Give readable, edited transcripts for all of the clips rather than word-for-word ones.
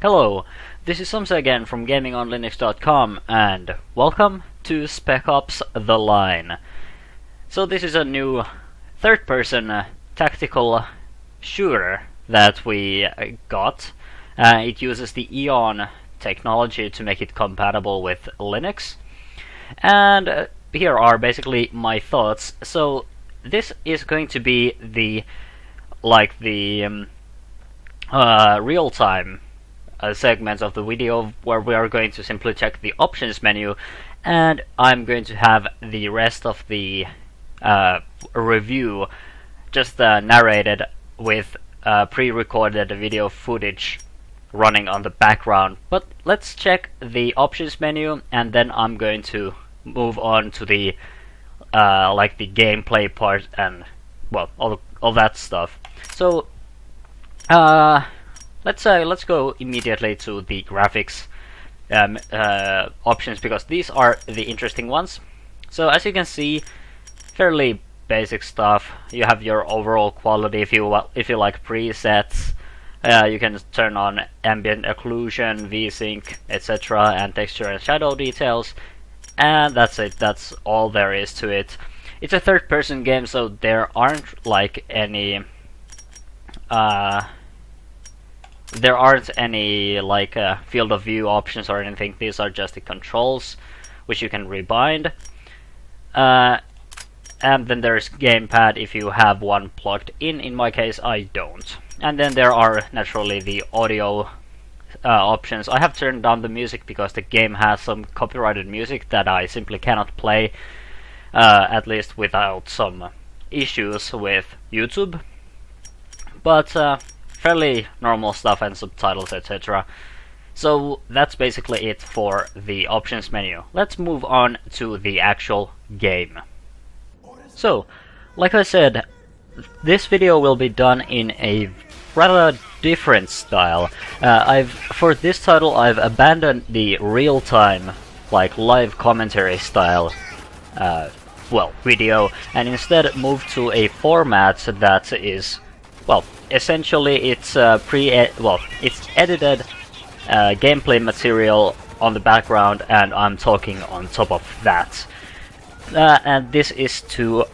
Hello, this is Samsa again from GamingOnLinux.com and welcome to Spec Ops The Line. So this is a new third-person tactical shooter that we got. It uses the Eon technology to make it compatible with Linux. And here are basically my thoughts. So this is going to be the real-time segments of the video where we are going to simply check the options menu, and I'm going to have the rest of the review just narrated with pre-recorded video footage running on the background. But let's check the options menu, and then I'm going to move on to the the gameplay part and well all that stuff. So let's go immediately to the graphics options, because these are the interesting ones. So as you can see, fairly basic stuff. You have your overall quality if you like presets. You can turn on ambient occlusion, VSync, etc., and texture and shadow details, and that's it. That's all there is to it. It's a third-person game, so there aren't any field of view options or anything. These are just the controls, which you can rebind. And then there's gamepad if you have one plugged in. In my case, I don't. And then there are naturally the audio options. I have turned down the music because the game has some copyrighted music that I simply cannot play, at least without some issues with YouTube. But fairly normal stuff and subtitles, etc. So that's basically it for the options menu. Let's move on to the actual game. So, like I said, this video will be done in a rather different style. For this title I've abandoned the real-time, live commentary style video, and instead moved to a format that is, essentially it's it's edited gameplay material on the background, and I'm talking on top of that. And this is to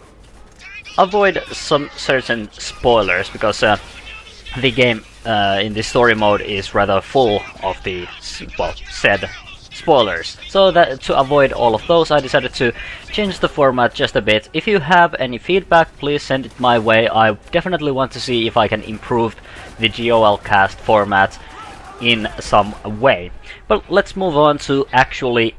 avoid some certain spoilers, because the game in the story mode is rather full of the said spoilers. So that to avoid all of those, I decided to change the format just a bit. If you have any feedback, please send it my way. I definitely want to see if I can improve the GOL cast format in some way. But let's move on to actually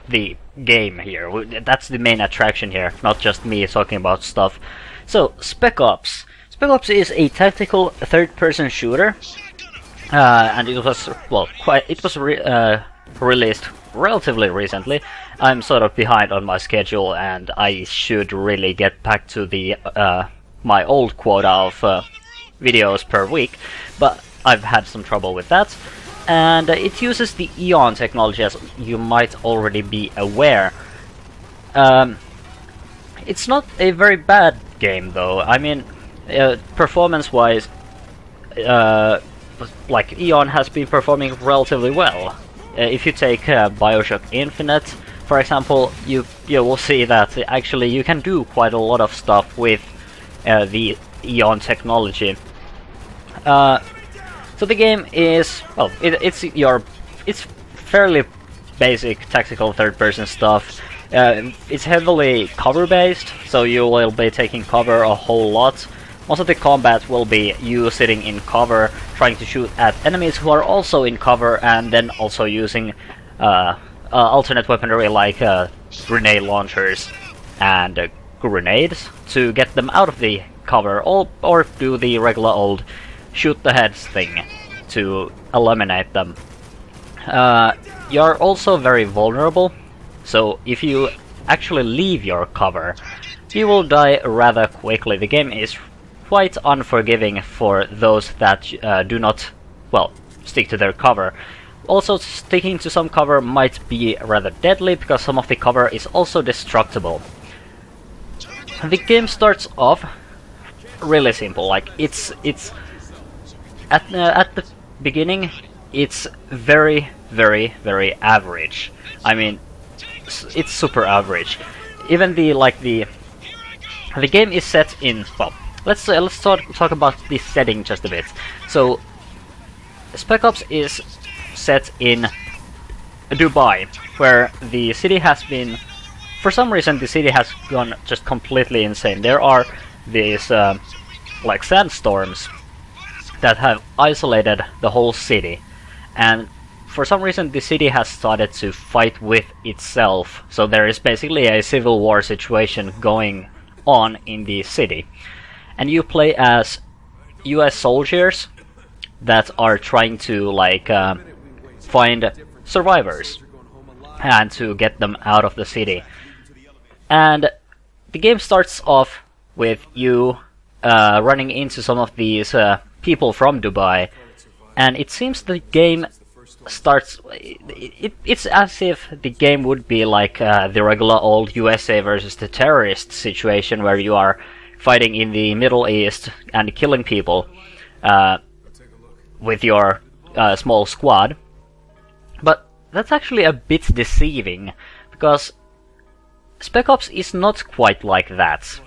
the game here. That's the main attraction here, not just me talking about stuff. So, Spec Ops. Spec Ops is a tactical third-person shooter, and it was released relatively recently. I'm sort of behind on my schedule, and I should really get back to the my old quota of videos per week, but I've had some trouble with that. And it uses the Eon technology, as you might already be aware. It's not a very bad game, though. I mean, performance-wise, Eon has been performing relatively well. If you take Bioshock Infinite, for example, you will see that actually you can do quite a lot of stuff with the Eon technology. So the game is it's fairly basic tactical third-person stuff. It's heavily cover-based, so you will be taking cover a whole lot. Most of the combat will be you sitting in cover, trying to shoot at enemies who are also in cover, and then also using alternate weaponry like grenade launchers and grenades to get them out of the cover, or do the regular old shoot the heads thing to eliminate them. You're also very vulnerable, so if you actually leave your cover, you will die rather quickly. The game is quite unforgiving for those that do not, stick to their cover. Also, sticking to some cover might be rather deadly, because some of the cover is also destructible. The game starts off really simple. It's at the beginning, it's very, very, very average. I mean, it's super average. Even the game is set in, well, let's talk about the setting just a bit. So Spec Ops is set in Dubai, where the city has been, for some reason the city has gone just completely insane. There are these like sandstorms that have isolated the whole city, and for some reason the city has started to fight with itself. So there is basically a civil war situation going on in the city, and you play as US soldiers that are trying to like find survivors and to get them out of the city. And the game starts off with you running into some of these people from Dubai, and it seems the game starts, it's as if the game would be like the regular old USA versus the terrorist situation, where you are fighting in the Middle East and killing people with your small squad. But that's actually a bit deceiving, because Spec Ops is not quite like that.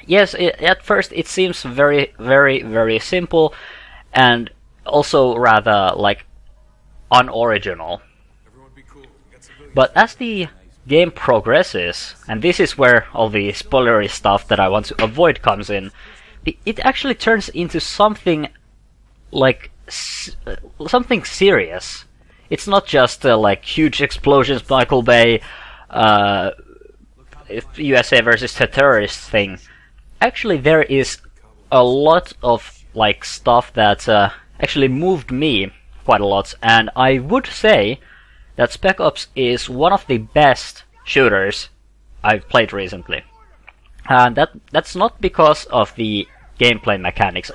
Yes, at first it seems very, very, very simple, and also rather like unoriginal. But as the game progresses, and this is where all the spoilery stuff that I want to avoid comes in, it actually turns into something like something serious. It's not just like huge explosions, Michael Bay, USA versus the terrorist thing. Actually, there is a lot of like stuff that actually moved me quite a lot, and I would say that Spec Ops is one of the best shooters I've played recently. And that's not because of the gameplay mechanics.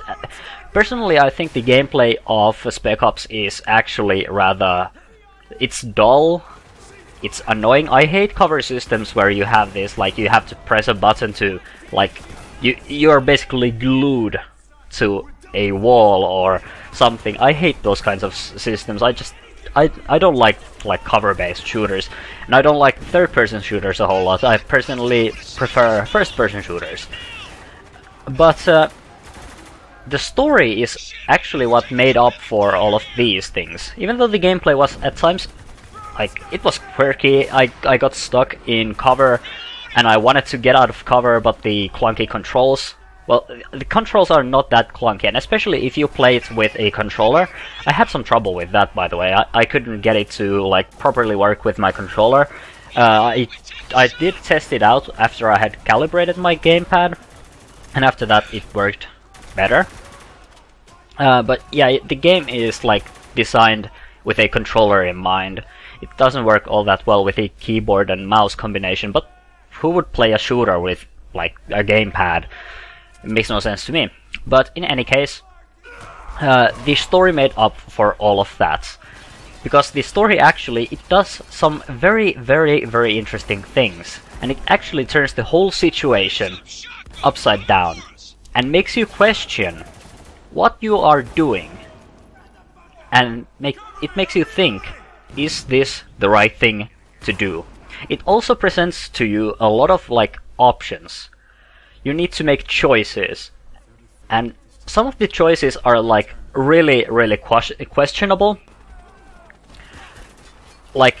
Personally, I think the gameplay of Spec Ops is actually rather, it's dull, it's annoying. I hate cover systems where you have this, like, you have to press a button to, like, you're basically glued to a wall or something. I hate those kinds of systems. I don't like cover-based shooters, and I don't like third-person shooters a whole lot. I personally prefer first-person shooters. But the story is actually what made up for all of these things. Even though the gameplay was at times, like, it was quirky, I got stuck in cover, and I wanted to get out of cover, but the clunky controls, well, the controls are not that clunky, and especially if you play it with a controller. I had some trouble with that, by the way. I couldn't get it to like properly work with my controller. I did test it out after I had calibrated my gamepad, and after that it worked better. But yeah, the game is like designed with a controller in mind. It doesn't work all that well with a keyboard and mouse combination, but who would play a shooter with like a gamepad? It makes no sense to me. But in any case, the story made up for all of that, because the story actually, it does some very, very, very interesting things, and it actually turns the whole situation upside down and makes you question what you are doing, and it makes you think, is this the right thing to do? It also presents to you a lot of like options. You need to make choices, and some of the choices are like really, really questionable. Like,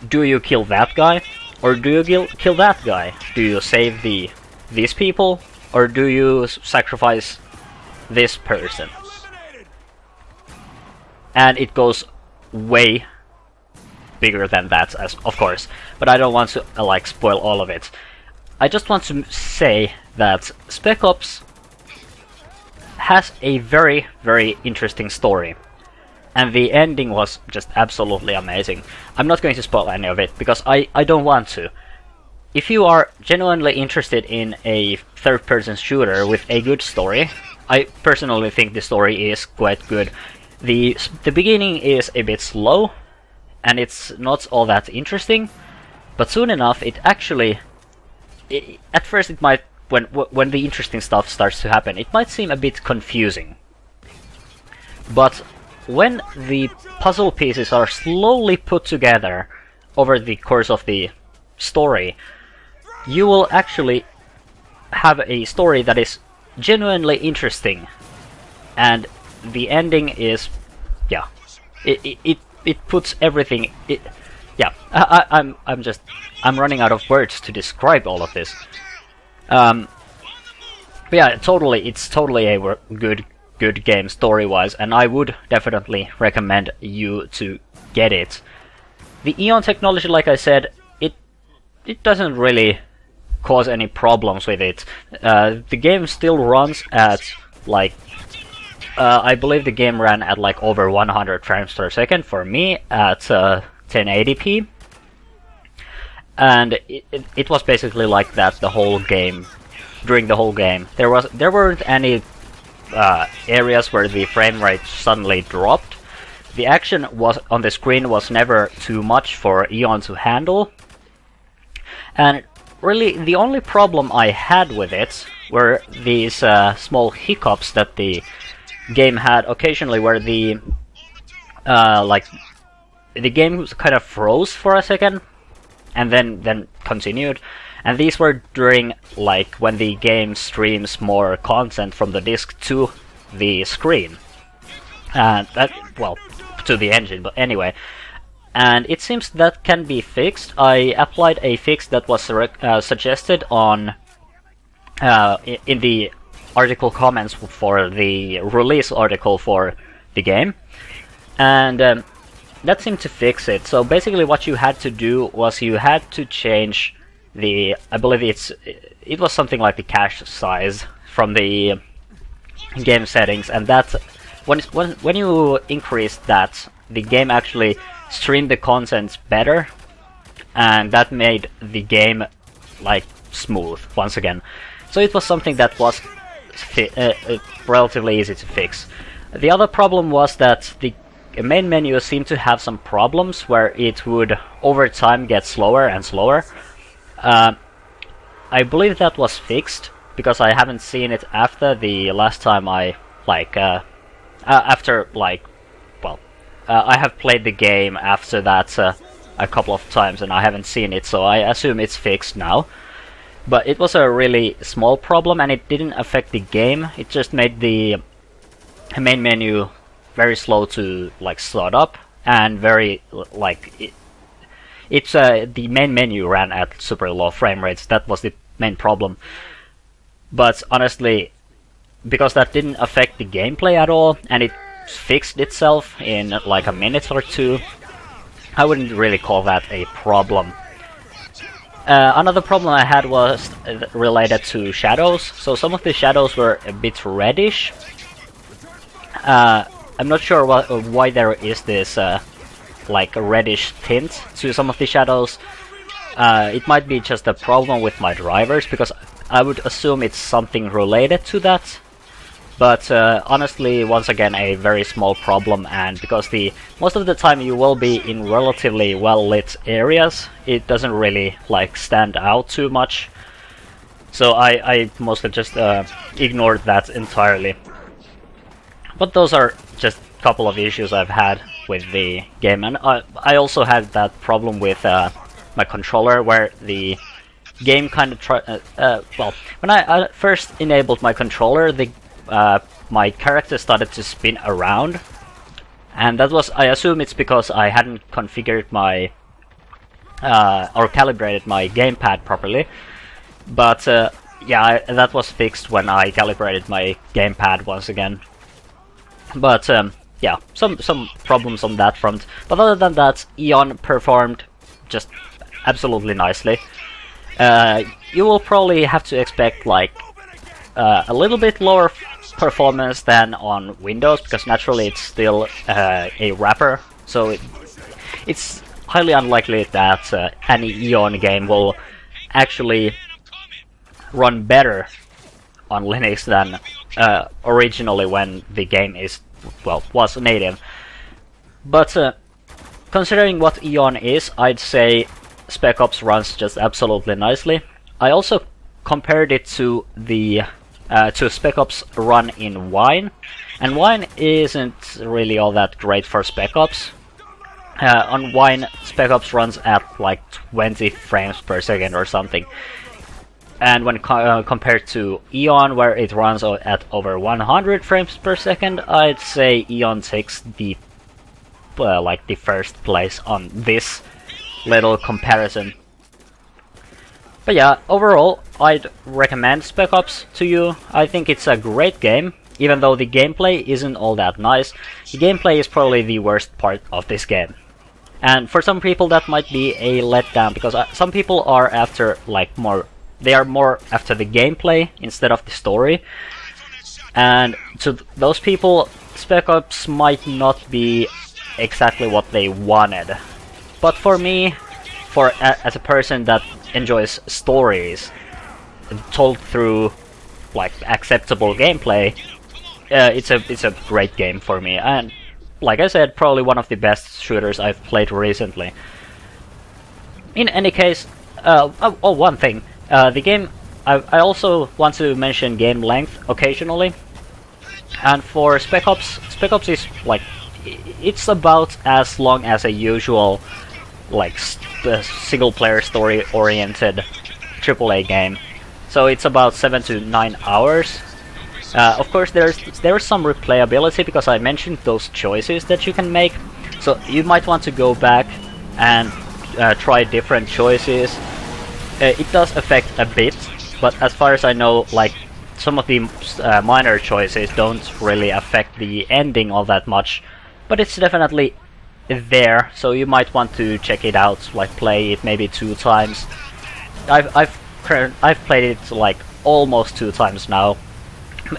do you kill that guy, or do you kill that guy? Do you save these people, or do you sacrifice this person? And it goes way bigger than that, as of course, but I don't want to like spoil all of it. I just want to say that Spec Ops has a very, very interesting story, and the ending was just absolutely amazing. I'm not going to spoil any of it, because I don't want to. If you are genuinely interested in a third-person shooter with a good story, I personally think the story is quite good. The beginning is a bit slow, and it's not all that interesting, but soon enough it actually... at first it might, when the interesting stuff starts to happen, it might seem a bit confusing. But when the puzzle pieces are slowly put together over the course of the story, you will actually have a story that is genuinely interesting, and the ending is, yeah, it puts everything. Yeah, I'm running out of words to describe all of this. But yeah, it's totally a good game story-wise, and I would definitely recommend you to get it. The Eon technology, like I said, it doesn't really cause any problems with it. The game still runs at like I believe the game ran at like over 100 frames per second for me at 1080p, and it was basically like that the whole game. During the whole game, there weren't any areas where the frame rate suddenly dropped. The action was on the screen was never too much for Eon to handle, and really the only problem I had with it were these small hiccups that the game had occasionally, where the like the game kind of froze for a second and then continued. And these were during, like, when the game streams more content from the disc to the screen. Well, to the engine, but anyway. And it seems that can be fixed. I applied a fix that was suggested on in the article comments for the release article for the game. And that seemed to fix it. So basically what you had to do was you had to change I believe it was something like the cache size from the game settings, and that when you increase that, the game actually streamed the content better, and that made the game like smooth once again. So it was something that was relatively easy to fix. The other problem was that the main menu seemed to have some problems where it would over time get slower and slower. I believe that was fixed, because I haven't seen it after the last time I, like, after, like, well, I have played the game after that a couple of times and I haven't seen it, so I assume it's fixed now. But it was a really small problem and it didn't affect the game, it just made the main menu very slow to, like, start up, and very, like, the main menu ran at super low frame rates. That was the main problem. But honestly, because that didn't affect the gameplay at all, and it fixed itself in like a minute or two, I wouldn't really call that a problem. Another problem I had was related to shadows. So some of the shadows were a bit reddish. I'm not sure why there is this like a reddish tint to some of the shadows. It might be just a problem with my drivers, because I would assume it's something related to that. But honestly, once again, a very small problem, and because most of the time you will be in relatively well lit areas, it doesn't really like stand out too much. So I mostly just ignored that entirely. But those are just a couple of issues I've had with the game, and I also had that problem with my controller, where the game kind of well, when I first enabled my controller, my character started to spin around, and that was, I assume it's because I hadn't configured my or calibrated my gamepad properly. But yeah, that was fixed when I calibrated my gamepad once again. But yeah, some problems on that front. But other than that, Eon performed just absolutely nicely. You will probably have to expect like a little bit lower performance than on Windows, because naturally it's still a wrapper, so it's highly unlikely that any Eon game will actually run better on Linux than originally when the game was native. But considering what Eon is, I'd say Spec Ops runs just absolutely nicely. I also compared it to the to Spec Ops run in Wine, and Wine isn't really all that great for Spec Ops. On Wine, Spec Ops runs at like 20 frames per second or something, and when compared to Eon, where it runs at over 100 frames per second, I'd say Eon takes the like the first place on this little comparison. But yeah, overall, I'd recommend Spec Ops to you. I think it's a great game, even though the gameplay isn't all that nice. The gameplay is probably the worst part of this game. And for some people that might be a letdown, because some people are after like they are more after the gameplay instead of the story. And to those people, Spec Ops might not be exactly what they wanted. But for me, as a person that enjoys stories told through like acceptable gameplay, it's a great game for me, and like I said, probably one of the best shooters I've played recently. In any case, one thing, the game, I also want to mention game length occasionally, and for Spec Ops is like, it's about as long as a usual like single-player story-oriented AAA game. So it's about 7 to 9 hours. Of course, there's some replayability because I mentioned those choices that you can make. So you might want to go back and try different choices. It does affect a bit, but as far as I know, like some of the minor choices don't really affect the ending all that much. But it's definitely there, so you might want to check it out, like play it maybe 2 times. I've played it like almost 2 times now.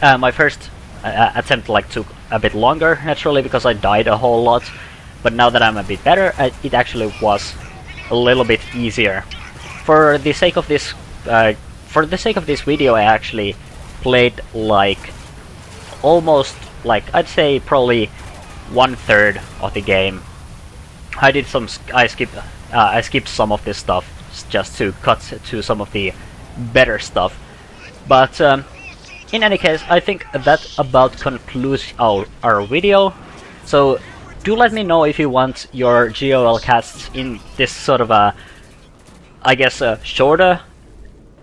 My first attempt like took a bit longer, naturally, because I died a whole lot. But now that I'm a bit better, it actually was a little bit easier. For the sake of this, video, I actually played like almost like I'd say probably 1/3 of the game. I skipped some of this stuff just to cut to some of the better stuff. But in any case, I think that about concludes our video. So do let me know if you want your GOL casts in this sort of a, I guess, a shorter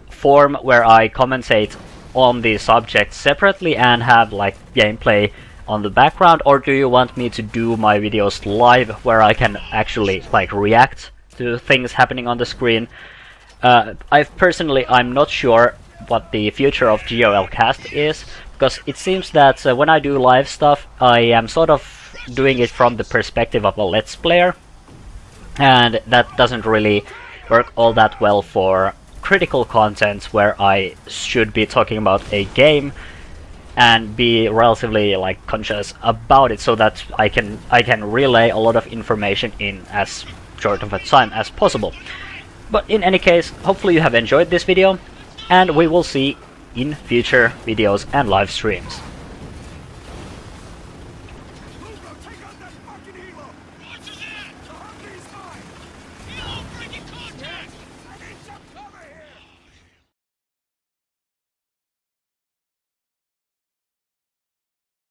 form where I commentate on the subject separately and have like gameplay on the background, or do you want me to do my videos live where I can actually like react to things happening on the screen? I'm not sure what the future of GOL cast is, because it seems that when I do live stuff, I am sort of doing it from the perspective of a Let's Player, and that doesn't really work all that well for critical content where I should be talking about a game and be relatively like conscious about it, so that I can relay a lot of information in as short of a time as possible. But in any case, hopefully you have enjoyed this video, and we will see in future videos and live streams.